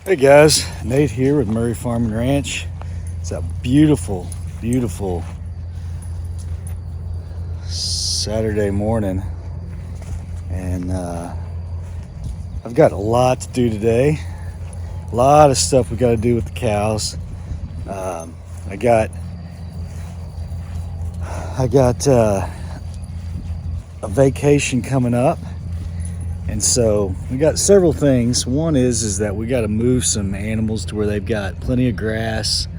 Hey guys, Nate here with Murray Farm and Ranch. It's a beautiful, beautiful Saturday morning, and I've got a lot to do today. A lot of stuff we got to do with the cows. I got a vacation coming up. And so we got several things. One is that we got to move some animals to where they've got plenty of grass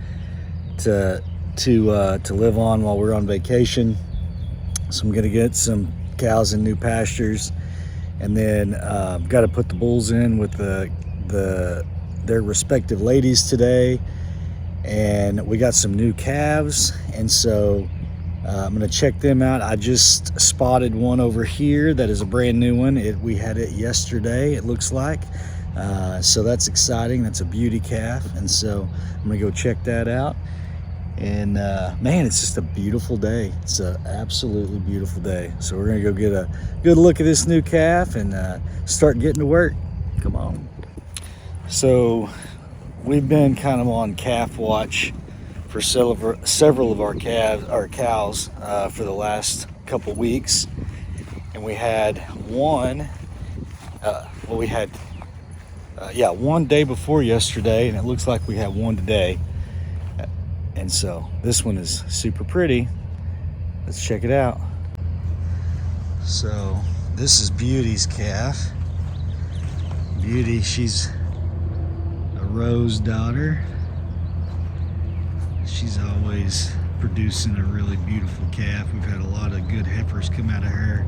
to live on while we're on vacation. So I'm gonna get some cows in new pastures, and then got to put the bulls in with their respective ladies today. And we got some new calves, and so I'm gonna check them out. I just spotted one over here that is a brand new one. We had it yesterday, it looks like. So that's exciting. That's a beauty calf, and so I'm gonna go check that out. And man, it's just a beautiful day. It's an absolutely beautiful day. So we're gonna go get a good look at this new calf and start getting to work. Come on. So we've been kind of on calf watch for several of our cows for the last couple weeks, and we had one. One day before yesterday, and it looks like we have one today. And so this one is super pretty. Let's check it out. So this is Beauty's calf. Beauty, she's a Rose daughter. She's always producing a really beautiful calf. We've had a lot of good heifers come out of her.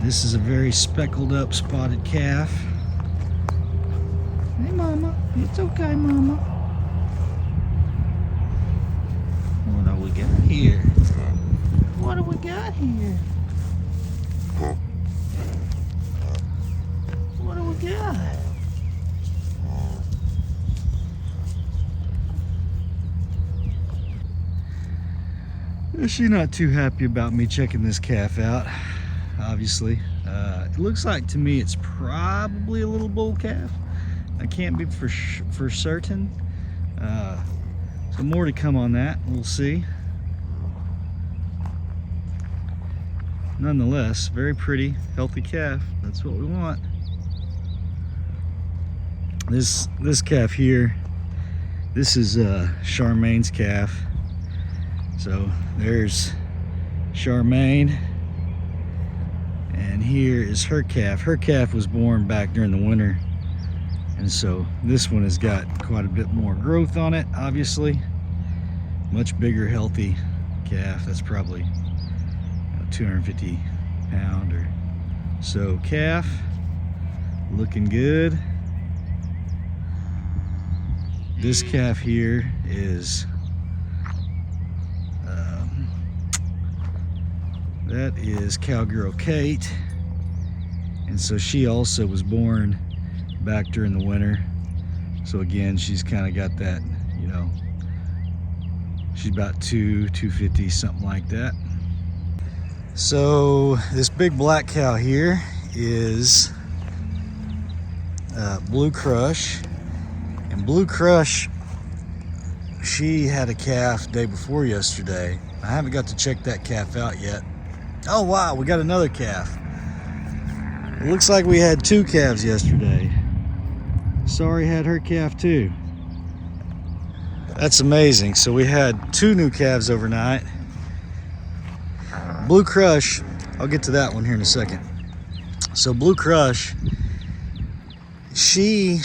This is a very speckled up, spotted calf. Hey mama, it's okay mama. What do we got here? What do we got here? What do we got? She's not too happy about me checking this calf out, obviously. It looks like to me it's probably a little bull calf. I can't be for certain. So more to come on that, we'll see. Nonetheless, very pretty, healthy calf. That's what we want. This calf here, this is Charmaine's calf. So there's Charmaine, and here is her calf. Her calf was born back during the winter, and so this one has got quite a bit more growth on it, obviously. Much bigger, healthy calf. That's probably 250 pound or so calf. Looking good. This calf here is that is Cowgirl Kate, and so she also was born back during the winter. So again, she's kind of got that, she's about 250, something like that. So this big black cow here is Blue Crush, and Blue Crush, she had a calf day before yesterday. I haven't got to check that calf out yet. Oh wow, we got another calf. It looks like we had two calves yesterday. Sorry had her calf too. That's amazing. So we had two new calves overnight. Blue Crush, I'll get to that one here in a second. So Blue Crush, she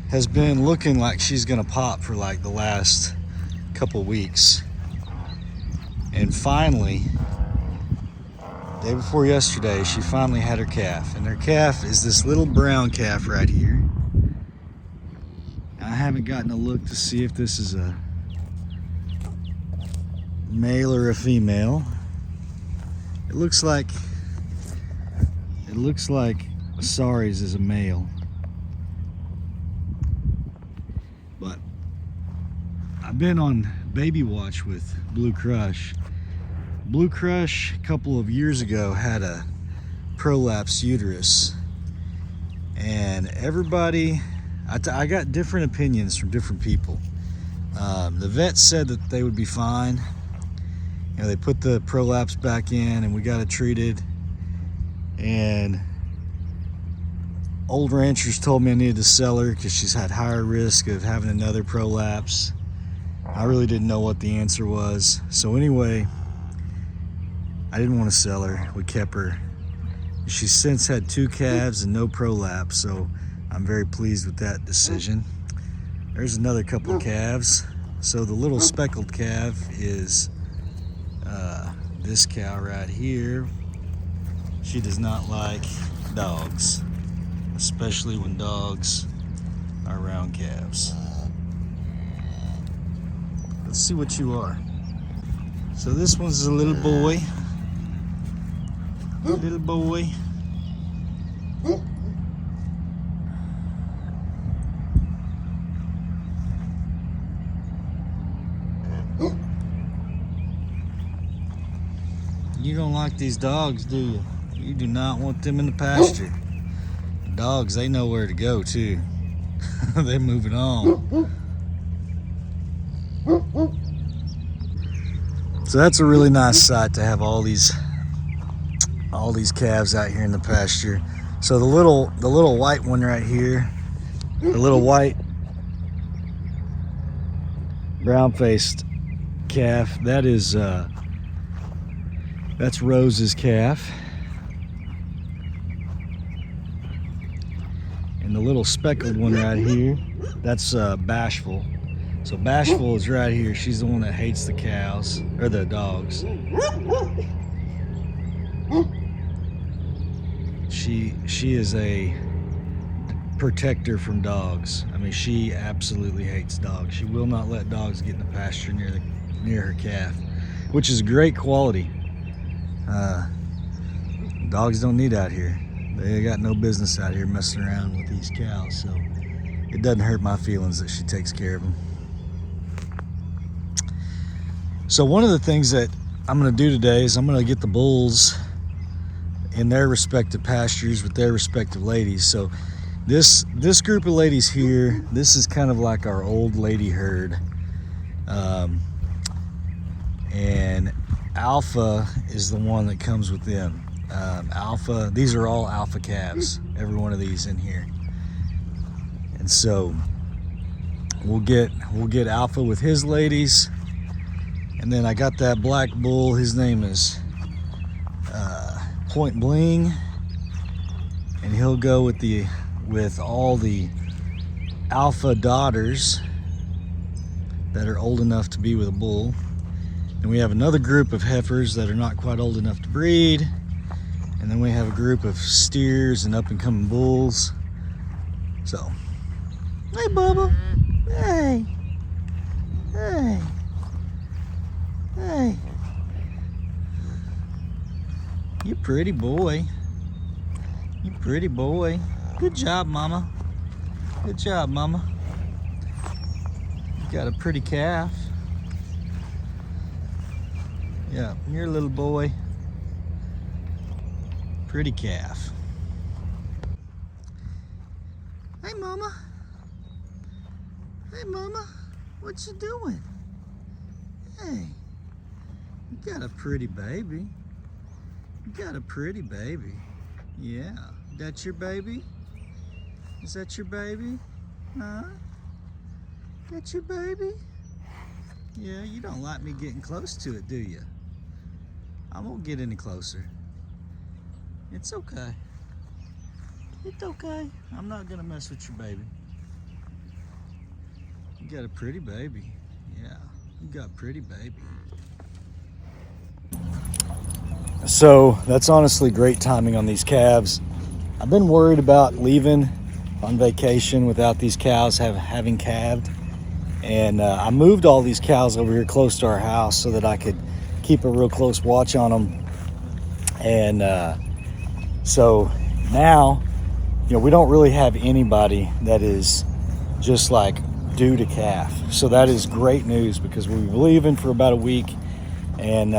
has been looking like she's gonna pop for like the last couple weeks. And finally, day before yesterday, she finally had her calf, and her calf is this little brown calf right here. I haven't gotten a look to see if this is a male or a female. It looks like Sari's is a male, but I've been on baby watch with Blue Crush. Blue Crush a couple of years ago had a prolapse uterus, and everybody I got different opinions from different people. The vet said that they would be fine. You know, they put the prolapse back in and we got it treated. And old ranchers told me I needed to sell her because she's had higher risk of having another prolapse. I really didn't know what the answer was. So anyway, I didn't want to sell her. We kept her. She's since had 2 calves and no prolapse, so I'm very pleased with that decision. There's another couple of calves. So the little speckled calf is this cow right here. She does not like dogs, especially when dogs are around calves. Let's see what you are. So this one's a little boy. Little boy. You don't like these dogs, do you? You do not want them in the pasture. Dogs, they know where to go too. They're moving on. So that's a really nice sight to have all these calves out here in the pasture. So the little white one right here, the little white brown-faced calf, that's Rose's calf. And the little speckled one right here, that's Bashful. So Bashful is right here. She's the one that hates the cows, or the dogs. She is a protector from dogs. I mean, she absolutely hates dogs. She will not let dogs get in the pasture near her calf, which is great quality. Dogs don't need out here. They got no business out here messing around with these cows, so it doesn't hurt my feelings that she takes care of them. So one of the things that I'm going to do today is I'm going to get the bulls in their respective pastures with their respective ladies. So this group of ladies here, this is kind of like our old lady herd. And Alpha is the one that comes with them. Alpha, these are all alpha calves, every one of these in here. And so we'll get Alpha with his ladies. And then I got that black bull, his name is Point Bling, and he'll go with all the alpha daughters that are old enough to be with a bull. And we have another group of heifers that are not quite old enough to breed. And then we have a group of steers and up and coming bulls. So, hey Bubba, hey, hey, hey. You pretty boy. You pretty boy. Good job, Mama. Good job, Mama. You got a pretty calf. Yeah, you're a little boy. Pretty calf. Hey, Mama. Hey, Mama. What you doing? Hey, you got a pretty baby. You got a pretty baby. Yeah. That's your baby? Is that your baby? Huh? That's your baby? Yeah, you don't like me getting close to it, do you? I won't get any closer. It's okay. It's okay. I'm not gonna mess with your baby. You got a pretty baby. Yeah, you got a pretty baby. So that's honestly great timing on these calves. I've been worried about leaving on vacation without these cows having calved. And I moved all these cows over here close to our house so that I could keep a real close watch on them. And so now, you know, we don't really have anybody that is just like due to calf. So that is great news because we'll be leaving for about a week. And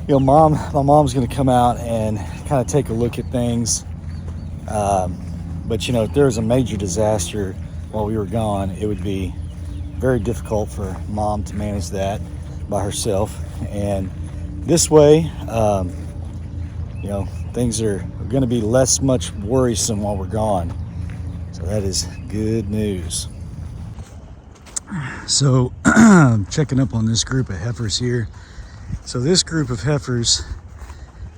you know, my mom's gonna come out and kind of take a look at things. But But you know, if there was a major disaster while we were gone, it would be very difficult for mom to manage that by herself. And this way, you know, things are going to be less much worrisome while we're gone. So that is good news. So checking up on this group of heifers here. So this group of heifers,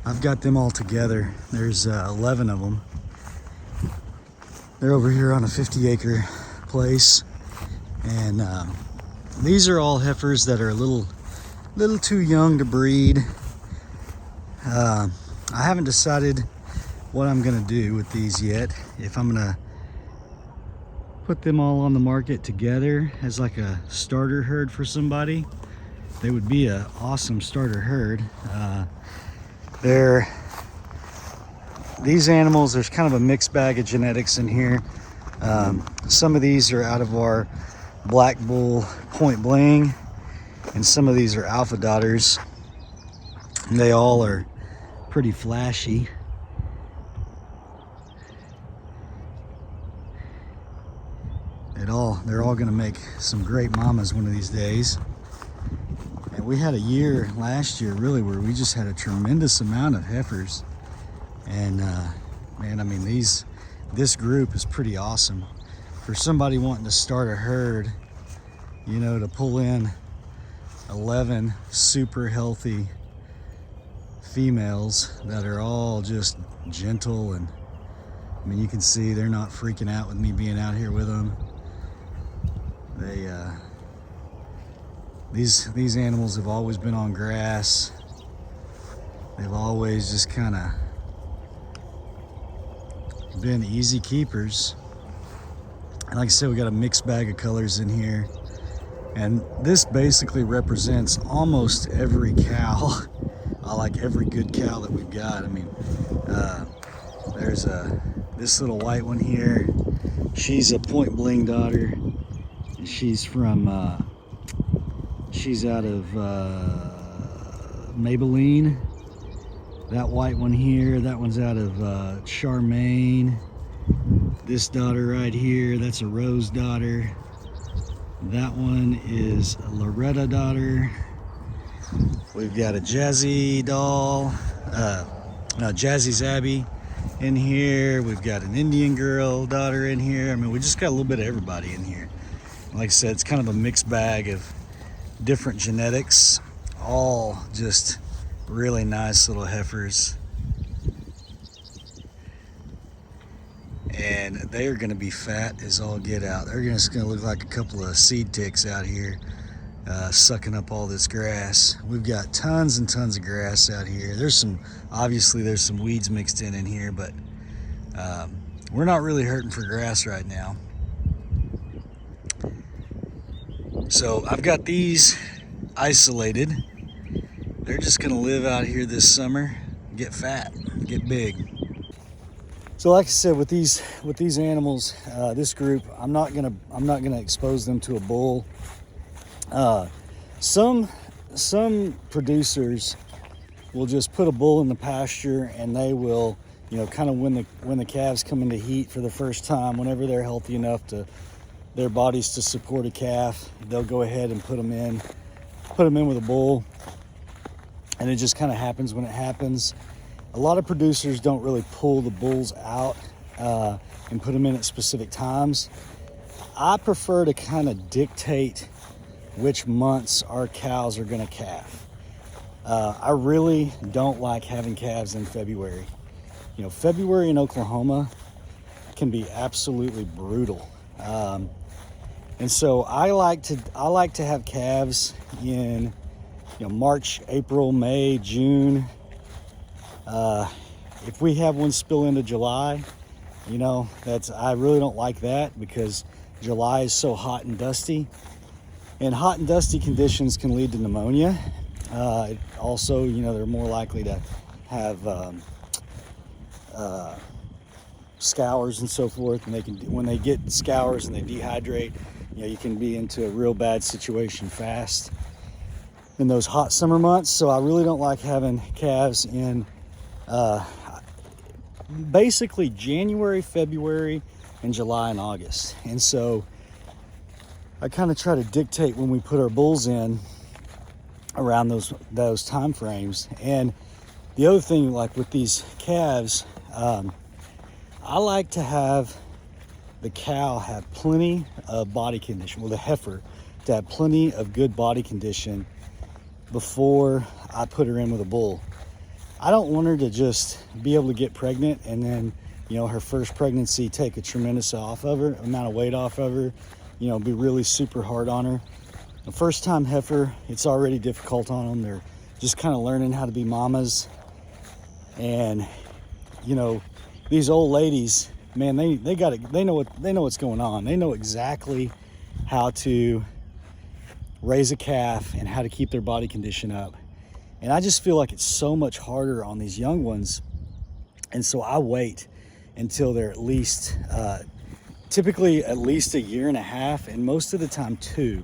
I've got them all together. There's 11 of them. They're over here on a 50-acre place, and these are all heifers that are a little too young to breed. I haven't decided what I'm gonna do with these yet. If I'm gonna put them all on the market together as like a starter herd for somebody, they would be an awesome starter herd. These animals, there's kind of a mixed bag of genetics in here. Some of these are out of our Black Bull Point Bling, and some of these are alpha daughters. They all are pretty flashy. They're all gonna make some great mamas one of these days. And we had a year last year really where we just had a tremendous amount of heifers. And man, I mean, this group is pretty awesome. For somebody wanting to start a herd, you know, to pull in 11 super healthy females that are all just gentle, and I mean, you can see they're not freaking out with me being out here with them. These animals have always been on grass. They've always just kind of been easy keepers. And like I said, we got a mixed bag of colors in here, and this basically represents almost every cow. I like every good cow that we've got. I mean, there's this little white one here. She's a Point Bling daughter. She's from she's out of Maybelline. That white one here, that one's out of Charmaine. This daughter right here, that's a Rose daughter. That one is a Loretta daughter. We've got a Jazzy doll, no, Jazzy's Abby in here. We've got an Indian girl daughter in here. I mean, we just got a little bit of everybody in here. Like I said, it's kind of a mixed bag of different genetics, all just really nice little heifers. And they are going to be fat as all get out. They're just going to look like a couple of seed ticks out here sucking up all this grass. We've got tons and tons of grass out here. Obviously there's some weeds mixed in here, but we're not really hurting for grass right now. So I've got these isolated. They're just gonna live out here this summer, get fat, get big. So like I said, with these animals, this group, I'm not gonna expose them to a bull. Some producers will just put a bull in the pasture, and they will, you know, kind of when the calves come into heat for the first time, whenever they're healthy enough to their bodies to support a calf, they'll go ahead and put them in with a bull, and it just kind of happens when it happens. A lot of producers don't really pull the bulls out and put them in at specific times. I prefer to kind of dictate which months our cows are going to calf. I really don't like having calves in February. You know, February in Oklahoma can be absolutely brutal. And so I like to have calves in, you know, March, April, May, June. If we have one spill into July, you know, I really don't like that, because July is so hot and dusty, and hot and dusty conditions can lead to pneumonia. Also, you know, they're more likely to have scours and so forth, and when they get scours and they dehydrate, you know, you can be into a real bad situation fast in those hot summer months. So I really don't like having calves in basically January, February, and July and August. And so I kind of try to dictate when we put our bulls in around those time frames. And the other thing, like with these calves, I like to have the cow have plenty of body condition, well, the heifer to have plenty of good body condition before I put her in with a bull. I don't want her to just be able to get pregnant and then, you know, her first pregnancy take a tremendous amount of weight off of her, you know, be really super hard on her. The first time heifer, it's already difficult on them. They're just kind of learning how to be mamas. And, you know, these old ladies, man, they know what's going on. They know exactly how to raise a calf and how to keep their body condition up. And I just feel like it's so much harder on these young ones. And so I wait until they're at least, typically at least a year and a half, and most of the time 2.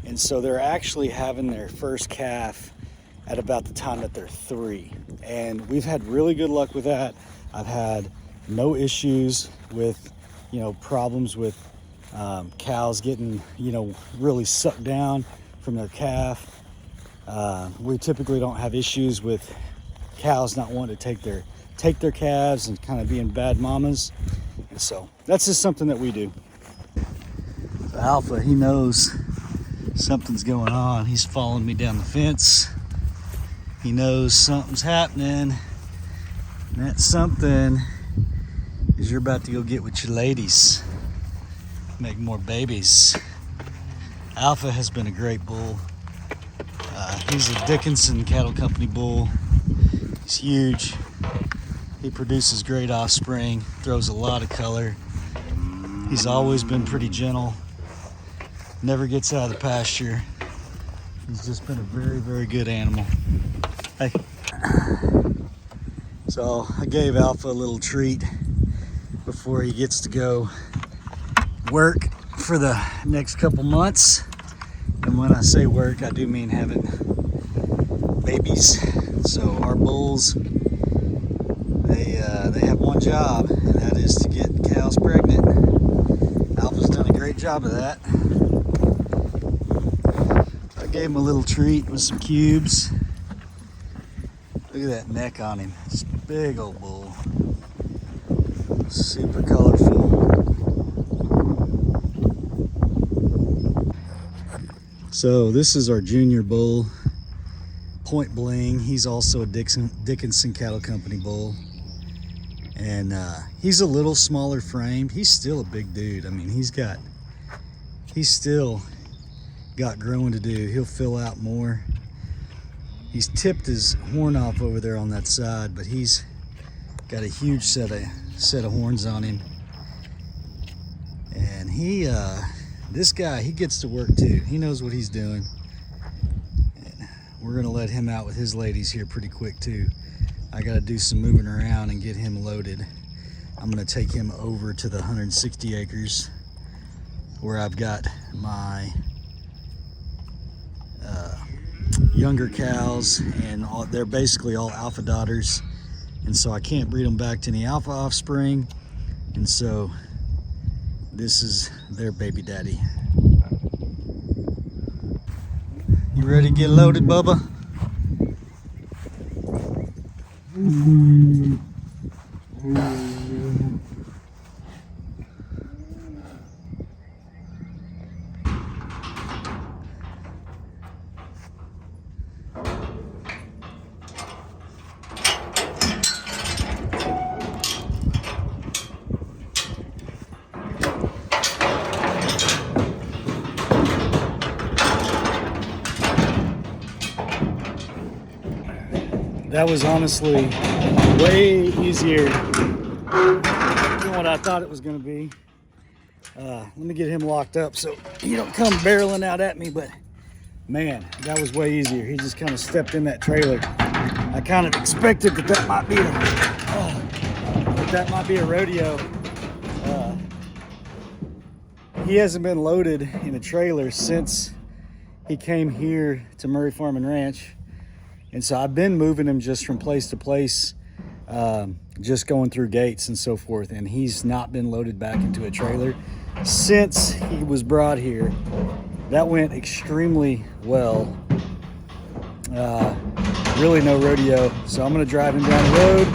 And so they're actually having their first calf at about the time that they're 3. And we've had really good luck with that. I've had no issues with, you know, problems with cows getting, you know, really sucked down from their calf. We typically don't have issues with cows not wanting to take their calves and kind of being bad mamas. And so that's just something that we do. So Alpha, he knows something's going on. He's following me down the fence. He knows something's happening. And that something is you're about to go get with your ladies. Make more babies. Alpha has been a great bull. He's a Dickinson Cattle Company bull. He's huge. He produces great offspring, throws a lot of color. He's always been pretty gentle. Never gets out of the pasture. He's just been a very, very good animal. Hey. So I gave Alpha a little treat before he gets to go work for the next couple months. And when I say work, I do mean having babies. So our bulls, they have one job, and that is to get cows pregnant. Alpha's done a great job of that. I gave him a little treat with some cubes. Look at that neck on him. It's a big old bull. Super colorful. So this is our junior bull, Point Bling. He's also a Dickinson Cattle Company bull. And he's a little smaller framed. He's still a big dude. I mean, he's still got growing to do. He'll fill out more. He's tipped his horn off over there on that side, but he's got a huge set of horns on him. And this guy, he gets to work too. He knows what he's doing. And we're gonna let him out with his ladies here pretty quick too. I gotta do some moving around and get him loaded. I'm gonna take him over to the 160 acres where I've got my younger cows, and they're basically all alpha daughters, and so I can't breed them back to any alpha offspring, and so this is their baby daddy. You ready to get loaded, Bubba? That was honestly way easier than what I thought it was going to be. Let me get him locked up so he don't come barreling out at me, but man, that was way easier. He just kind of stepped in that trailer. I kind of expected that might be a rodeo. He hasn't been loaded in a trailer since he came here to Murray Farm and Ranch. And so I've been moving him just from place to place. just going through gates and so forth, and he's not been loaded back into a trailer since he was brought here. That went extremely well. Really no rodeo. So I'm gonna drive him down the road,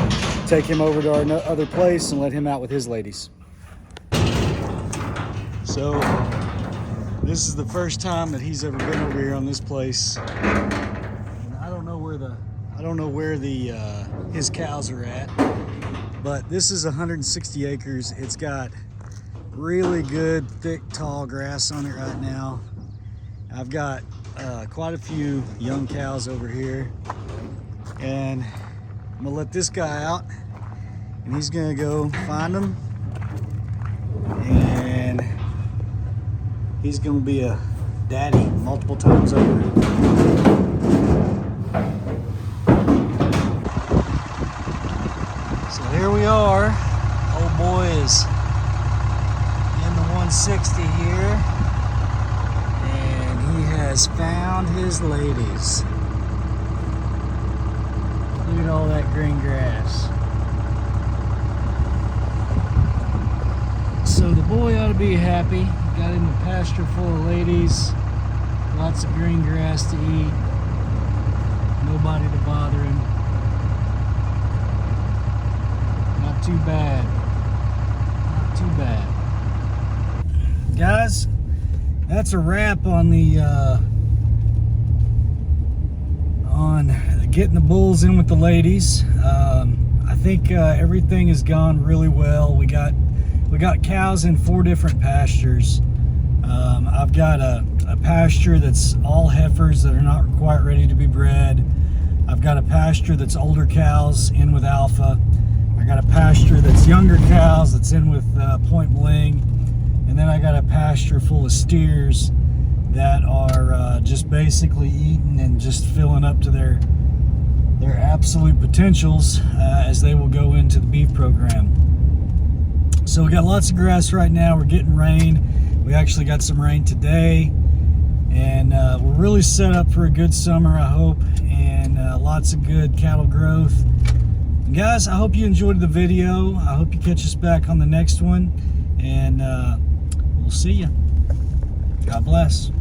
take him over to our other place and let him out with his ladies. So this is the first time that he's ever been over here on this place. And I don't know where his cows are at, but this is 160 acres. It's got really good, thick, tall grass on it right now. I've got quite a few young cows over here, and I'm gonna let this guy out, and he's gonna go find them, and he's gonna be a daddy multiple times over. So here we are. Old boy is in the 160 here, and he has found his ladies. Look at all that green grass. So the boy ought to be happy. Got him a pasture full of ladies, lots of green grass to eat, nobody to bother him. Not too bad. Not too bad. Guys, that's a wrap on the on getting the bulls in with the ladies. I think everything has gone really well. We got cows in 4 different pastures. I've got a pasture that's all heifers that are not quite ready to be bred. I've got a pasture that's older cows in with alpha. I got a pasture that's younger cows that's in with point bling. And then I got a pasture full of steers that are just basically eating and just filling up to their absolute potentials as they will go into the beef program. So we got lots of grass right now. We're getting rain. We actually got some rain today, and we're really set up for a good summer, I hope, and lots of good cattle growth. And guys, I hope you enjoyed the video. I hope you catch us back on the next one, and we'll see you. God bless.